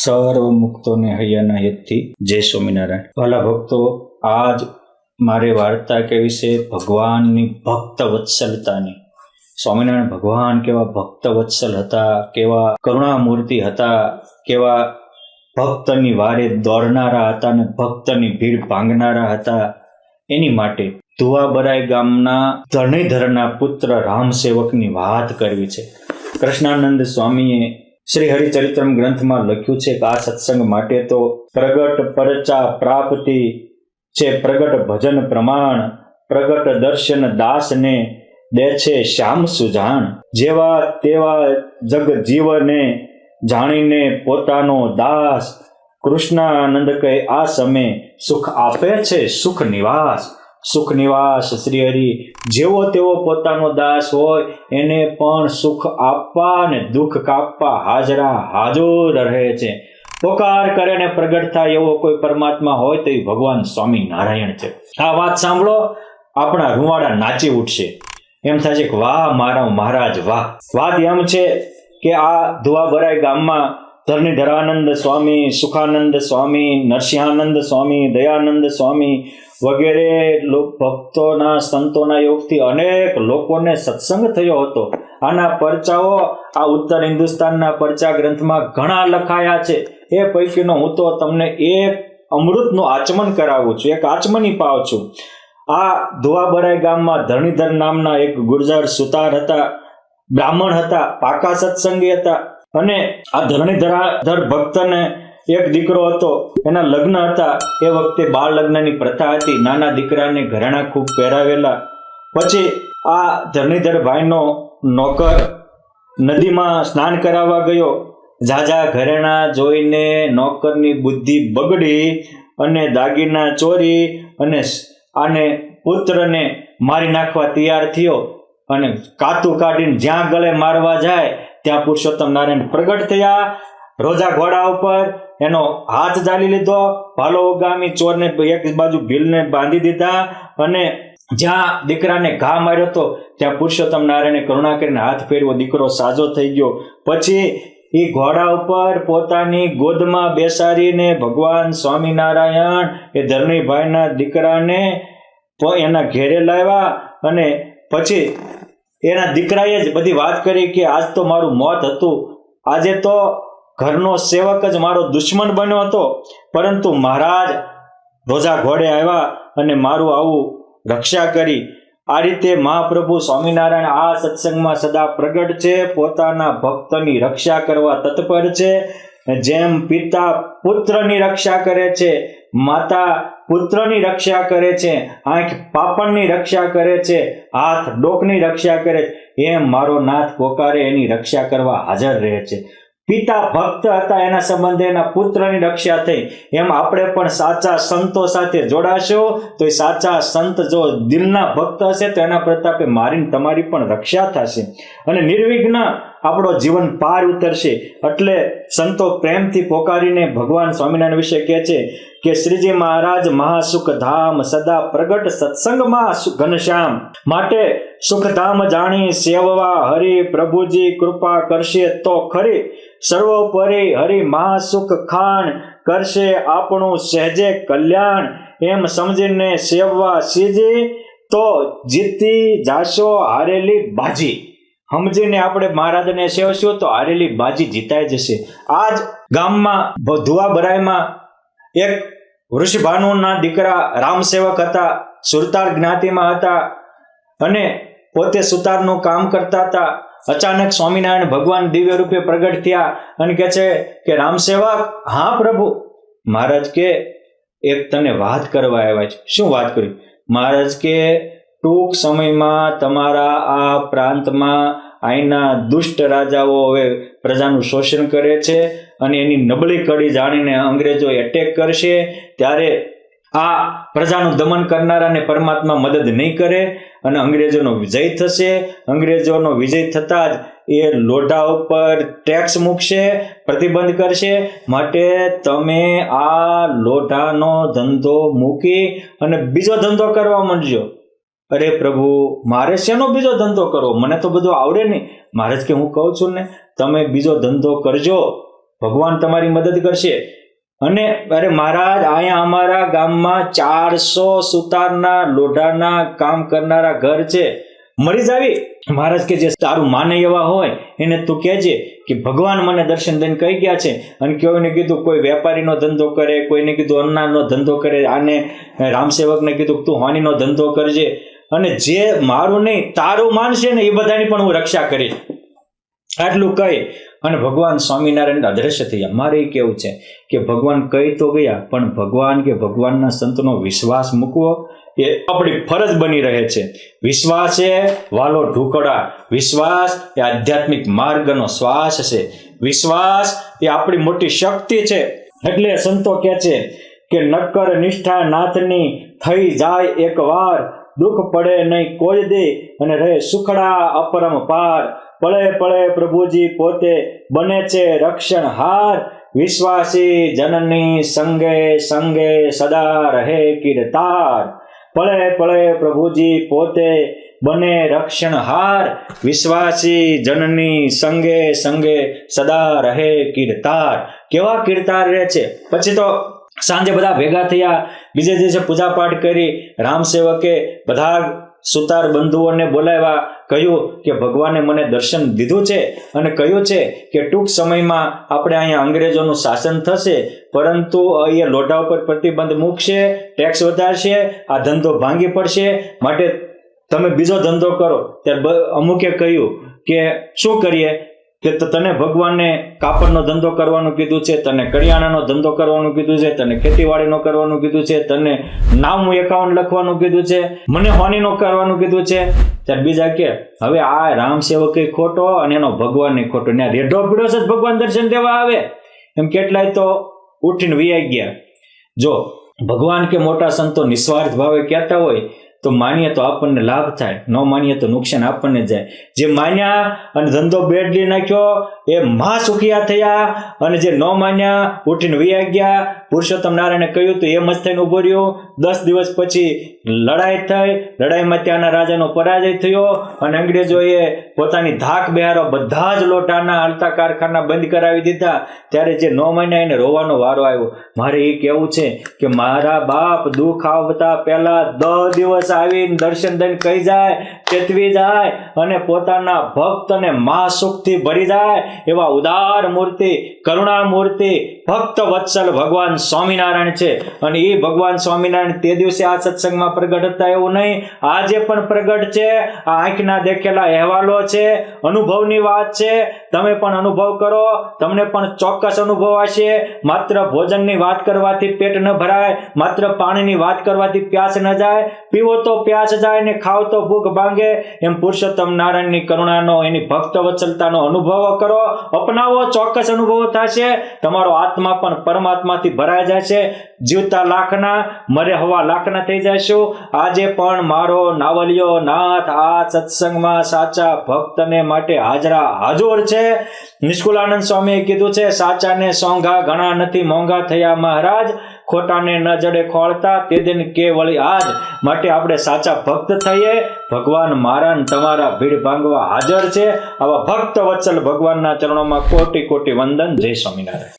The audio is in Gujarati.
સર્વ મુક્તોને હૈયાના હિતથી જય સ્વામિનારાયણ. વાલા ભક્તો, આજ મારે વાર્તા કેવી છે ભગવાનની ભક્ત વત્સલતાની. સ્વામિનારાયણ ભગવાન કેવા ભક્ત વત્સલ હતા, કેવા કરુણામૂર્તિ હતા, કેવા ભક્તની વારે દોડનારા હતા અને ભક્તની ભીડ ભાંગનારા હતા. એની માટે ધુવાબરાઈ ગામના ધરણીધરના પુત્ર રામસેવકની વાત કરવી છે. કૃષ્ણાનંદ સ્વામીએ શ્રી હરિચરિત્રમ ગ્રંથમાં લખ્યું છે કે આ સત્સંગ માટે તો પ્રગટ પરચા પ્રાપ્તિ છે, પ્રગટ ભજન પ્રમાણ, પ્રગટ દર્શન દાસને દે છે શ્યામ સુજાણ. જેવા તેવા જગ જીવને જાણીને પોતાનો દાસ, કૃષ્ણાનંદ કહે આ સમય સુખ આપે છે સુખ નિવાસ. સુખ નિવાસ શ્રી હરિ જેવો તેવો પોતાનો દાસ હોય એને પણ સુખ આપવા અને દુઃખ કાપવા હાજરા હાજર રહે છે. પોકાર કરે ને પ્રગટ થાય એવો કોઈ પરમાત્મા હોય તો એ ભગવાન સ્વામિનારાયણ છે. આ વાત સાંભળો, આપણા રૂવાડા નાચી ઉઠશે. એમ થાય છે કે વાહ મારા મહારાજ વાહ. વાત એમ છે કે આ ધુવાબરાઈ ગામમાં ધરણીધરાનંદ સ્વામી, સુખાનંદ સ્વામી, નરસિંહાનંદ સ્વામી, દયાનંદ સ્વામી વગેરે ભક્તોના સંતોના યોગથી અનેક લોકોને સત્સંગ થયો હતો. આના પરચાઓ આ ઉત્તર હિન્દુસ્તાનના પરચા ગ્રંથમાં ઘણા લખાયા છે. એ પૈકીનો હું તો તમને એક અમૃતનું આચમન કરાવું છું, એક આચમની પાવ છું. આ ધુવાબરાઈ ગામમાં ધરણીધર નામના એક ગુર્જર સુતાર હતા, બ્રાહ્મણ હતા, પાકા સત્સંગી હતા. અને આ ધરણીધર ભક્તને એક દીકરો હતો, એના લગ્ન હતા. એ વખતે બાળ લગ્નની પ્રથા હતી, નાના દીકરાને ઘરેણા ખૂબ પહેરાવેલા. પછી આ ધરણીધર ભાઈનો નોકર નદીમાં સ્નાન કરાવવા ગયો. ઝાઝા ઘરેણા જોઈને નોકરની બુદ્ધિ બગડી અને દાગીના ચોરી અને આને પુત્રને મારી નાખવા તૈયાર થયો. અને કાતું કાઢીને જ્યાં ગળે મારવા જાય ત્યાં પુરુષોત્તમ નારાયણ પ્રગટ થયા. રોજા ઘોડા ઉપર એનો હાથ ઝાલી લીધો. ભાલો ઉગામી ચોરને એક બાજુ ભીલને બાંધી દીધા અને જ્યાં દીકરાને ઘા માર્યો હતો ત્યાં પુરુષોત્તમ નારાયણે કરુણા કરીને હાથ ફેરવો, દીકરો સાજો થઈ ગયો. પછી એ ઘોડા ઉપર પોતાની ગોદમાં બેસાડીને ભગવાન સ્વામિનારાયણ એ ધરણીભાઈના દીકરાને એના ઘેરે લાવ્યા. અને પછી એના દીકરાએ જ બધી વાત કરી કે આજ તો મારું મોત હતું, આજે તો ઘરનો સેવક જ મારો દુશ્મન બન્યો હતો, પરંતુ મહારાજ રોજા ઘોડે આવ્યા અને મારું આવું રક્ષા કરી. આ રીતે મહાપ્રભુ સ્વામિનારાયણ આ સત્સંગમાં સદા પ્રગટ છે, પોતાના ભક્તની રક્ષા કરવા તત્પર છે. જેમ પિતા પુત્રની રક્ષા કરે છે, માતા પુત્રની રક્ષા કરે છે, આંખ પાપણની રક્ષા કરે છે, હાથ ડોકની રક્ષા કરે છે, એમ મારો નાથ પોકારે એની રક્ષા કરવા હાજર રહે છે. પિતા ભક્ત હતા, એના સંબંધે એના પુત્રની રક્ષા થઈ. એમ આપણે પણ સાચા સંતો સાથે જોડાશો તો એ સાચા સંત જો દિલના ભક્ત હશે તો એના પ્રતાપે મારીને તમારી પણ રક્ષા થશે અને નિર્વિઘ્ન આપણો જીવન પાર ઉતરશે. એટલે સંતો પ્રેમથી પોકારીને ભગવાન સ્વામિનારાયણ વિશે કહે છે કે શ્રીજી મહારાજ મહાસુખ ધામ સદા પ્રગટ સત્સંગમાં ઘનશ્યામ. માટે સુખધામ જાણી સેવવા હરિ પ્રભુજી કૃપા કરશે તો ખરી. સર્વોપરી હરિ મહાસુખ ખાણ કરશે આપણું સહેજે કલ્યાણ. એમ સમજીને સેવવા સીજી તો જીતી જાશો હારેલી બાજી. સમજીને આપણે મહારાજને સેવશું તો હારેલી બાજી જીતાઈ જશે. આજ ગામમાં ધુવાબરાઈમાં એક વૃષભાનુના દીકરા રામસેવક હતા, સુરતાર જ્ઞાતિમાં હતા અને પોતે સુતારનું કામ કરતા હતા. અચાનક સ્વામિનારાયણ ભગવાન દિવ્ય રૂપે પ્રગટ થયા અને કહે છે કે રામસેવક, હા પ્રભુ. મહારાજ કે એક તને વાત કરવા આવ્યા છે. શું વાત કરી? મહારાજ કે ટૂંક સમયમાં તમારા આ પ્રાંતમાં અહીંના દુષ્ટ રાજાઓ હવે પ્રજાનું શોષણ કરે છે અને એની નબળી કડી જાણીને અંગ્રેજો એટેક કરશે. ત્યારે આ પ્રજાનું દમન કરનારાને પરમાત્મા મદદ નહીં કરે અને અંગ્રેજોનો વિજય થશે. અંગ્રેજોનો વિજય થતાં જ એ લોઢા ઉપર ટેક્સ મૂકશે, પ્રતિબંધ કરશે. માટે તમે આ લોઢાનો ધંધો મૂકી અને બીજો ધંધો કરવા માંડજો. અરે પ્રભુ, મારે શેનો બીજો ધંધો કરવો? મને તો બધું આવડે નહીં. મહારાજ કે હું કહું છું ને, તમે બીજો ધંધો કરજો ભગવાન તમારી મદદ કરશે. અને અરે મહારાજ, અહીંયા અમારા ગામમાં 400 સુતારના લોઢાના કામ કરનારા ઘર છે, મરી જાવી. મહારાજ કે જે તારું માને એવા હોય એને તું કહેજે કે ભગવાન મને દર્શન દઈને કહી ગયા છે. અને કોઈને કીધું કોઈ વેપારીનો ધંધો કરે, કોઈને કીધું અન્નાનો ધંધો કરે, આને રામસેવકને કીધું તું હાનીનો ધંધો કરજે. અને જે મારું નહીં તારું માનશે ને એ બધાની પણ હું રક્ષા કરીશ. આટલું કહી અને ભગવાન સ્વામિનારાયણ અદ્રશ્ય થયા. મારે એ કેવું છે કે ભગવાન કહી તો ગયા, પણ ભગવાન કે ભગવાનના સંતનો વિશ્વાસ મૂકવો એ આપણી ફરજ બની રહે છે. વિશ્વાસ એ વાલો ઢુકડા, વિશ્વાસ એ આધ્યાત્મિક માર્ગનો શ્વાસ છે, વિશ્વાસ એ આપણી મોટી શક્તિ છે. એટલે સંતો કહે છે કે નક્કર નિષ્ઠા નાથની થઈ જાય એકવાર, દુઃખ પડે નહીં કોઈ દે અને રહે સુખડા અપરમ પાર. પળે પળે પ્રભુજી પોતે બને છે રક્ષણહાર, વિશ્વાસી જનની સંગે સંગે સદા રહે કીર્તાર. પળે પળે પ્રભુજી પોતે બને રક્ષણહાર, વિશ્વાસી જનની સંગે સંગે સદા રહે કીર્તાર. કેવા કીર્તાર રહે છે. પછી તો સાંજે બધા ભેગા થયા, બીજે દિવસે પૂજા પાઠ કરી. રામસેવકે બધા સુતાર બંધુઓને બોલાવ્યા, કહ્યું કે ભગવાને મને દર્શન દીધું છે અને કહ્યું છે કે ટૂંક સમયમાં આપણે અહીંયા અંગ્રેજોનું શાસન થશે, પરંતુ એ લોઢા ઉપર પ્રતિબંધ મૂકશે, ટેક્સ વધારશે, આ ધંધો ભાંગી પડશે, માટે તમે બીજો ધંધો કરો. ત્યારે અમુકે કહ્યું કે શું કરીએ, કે તને ભગવાને કાપડનો ધંધો કરવાનું કીધું છે, તને કરિયાણાનો ધંધો કરવાનું કીધું છે, તને ખેતીવાડીનો કરવાનું કીધું છે, તને નામનું એકાઉન્ટ લખવાનું કીધું છે, મને હોનીનો કરવાનું કીધું છે. ત્યારે બીજા કે હવે આ રામસેવક ખોટો અને એનો ભગવાન ખોટો, ત્યાં રેઢો પીડો છે ભગવાન દર્શન દેવા આવે. એમ કેટલાય તો ઉઠીને વિયાઈ ગયા. જો ભગવાન કે મોટા સંતો નિસ્વાર્થ ભાવે કહેતા હોય તો માનીએ તો આપણને લાભ થાય, ન માનીએ તો નુકસાન આપણને જાય. જે માન્યા અને ધંધો બેડલી નાખ્યો એ મહા સુખિયા થયા, અને જે ન માન્યા ઉઠીને વૈયા ગયા. પુરુષોત્તમ નારાયણે કહ્યું તો એમ જ થઈને ઉભો રહ્યો. 10 દિવસ પછી લડાઈ થઈ, લડાઈમાં ત્યાંના રાજાનો પરાજય થયો અને અંગ્રેજોએ પોતાની ધાક બહારો બધા જ લોઢાના હાલતા કારખાના બંધ કરાવી દીધા. ત્યારે જે ન માન્યા એને રોવાનો વારો આવ્યો. મારે એ કહેવું છે કે મારા બાપ દુઃખ આવતા પહેલા 10 દિવસ આવીને દર્શન દઈને કહી જાય, ચેતવી જાય અને પોતાના ભક્તને મા સુખથી ભરી જાય એવા ઉદાર મૂર્તિ, કરુણા મૂર્તિ, ભક્ત વત્સલ ભગવાન સ્વામિનારાયણ છે. અને એ ભગવાન સ્વામિનારાયણ તે દિવસે આ સત્સંગમાં પ્રગટ હતા એવું નહીં, આજે પણ પ્રગટ છે. આ આંખના દેખેલા અહેવાલો છે, અનુભવની વાત છે. તમે પણ અનુભવ કરો, તમને પણ ચોક્કસ અનુભવ હશે. માત્ર ભોજનની વાત કરવાથી પેટ ન ભરાય, માત્ર પાણીની વાત કરવાથી પ્યાસ ન જાય. પીવો તો પ્યાસ જાય ને ખાવ તો ભૂખ ભાંગે. એમ પુરુષોત્તમ નારાયણની કરુણાનો, એની ભક્ત વત્સલતાનો અનુભવ કરો, અપનાવો, ચોક્કસ અનુભવ થશે. તમારો આત્મા પણ પરમાત્માથી ભરાઈ જશે. જીવતા લાખના, મરે હવા લાખના થઈ જશું. આજે પણ મારો નાવલિયો નાથ આ સત્સંગમાં સાચા ભક્તને માટે હાજરા હાજર છે. નિષ્કુળાનંદ સ્વામીએ કીધું છે, સાચાને સોંઘા ઘણા નથી મોંઘા થયા મહારાજ, ખોટાને ન જડે ખોળતા તે દિન કે વળી આજ. માટે આપણે સાચા ભક્ત થઈએ. ભગવાન મારા ને તમારા ભીડ ભાંગવા હાજર છે. આવા ભક્ત વત્સલ ભગવાનના ચરણોમાં કોટી કોટી વંદન. જય સ્વામિનારાયણ.